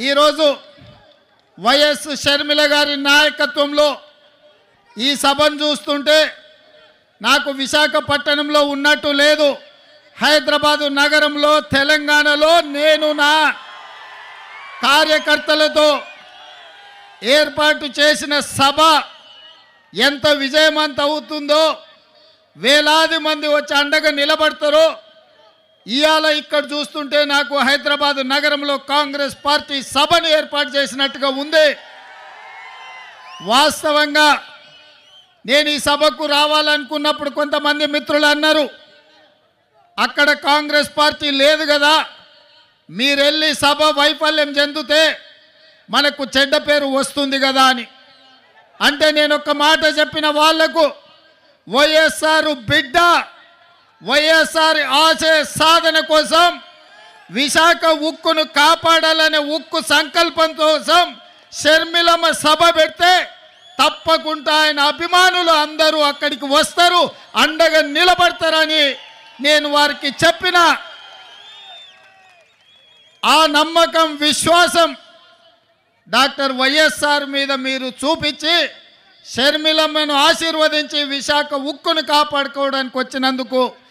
ఈరోజు వైఎస్ షర్మిల గారి నాయకత్వంలో ఈ సభను చూస్తుంటే నాకు విశాఖపట్నంలో ఉన్నట్టు లేదు. హైదరాబాదు నగరంలో తెలంగాణలో నేను నా కార్యకర్తలతో ఏర్పాటు చేసిన సభ ఎంత విజయవంతం అవుతుందో, వేలాది మంది వచ్చి అండగా నిలబడతారో ఇవాళ ఇక్కడ చూస్తుంటే నాకు హైదరాబాదు నగరంలో కాంగ్రెస్ పార్టీ సభను ఏర్పాటు చేసినట్టుగా ఉంది. వాస్తవంగా నేను ఈ సభకు రావాలనుకున్నప్పుడు కొంతమంది మిత్రులు అన్నారు, అక్కడ కాంగ్రెస్ పార్టీ లేదు కదా, మీరెళ్ళి సభ వైఫల్యం చెందితే మనకు చెడ్డ పేరు వస్తుంది కదా అని. అంటే నేను ఒక మాట చెప్పిన వాళ్లకు, వైఎస్ఆర్ బిడ్డ వైఎస్ఆర్ ఆశయ సాధన కోసం, విశాఖ ఉక్కును కాపాడాలనే ఉక్కు సంకల్పం కోసం షర్మిలమ్మ సభ పెడితే తప్పకుండా ఆయన అభిమానులు అందరూ అక్కడికి వస్తారు, అండగా నిలబడతారని నేను వారికి చెప్పిన ఆ నమ్మకం, విశ్వాసం డాక్టర్ వైఎస్ఆర్ మీద మీరు చూపించి షర్మిలమ్మను ఆశీర్వదించి విశాఖ ఉక్కును కాపాడుకోవడానికి వచ్చినందుకు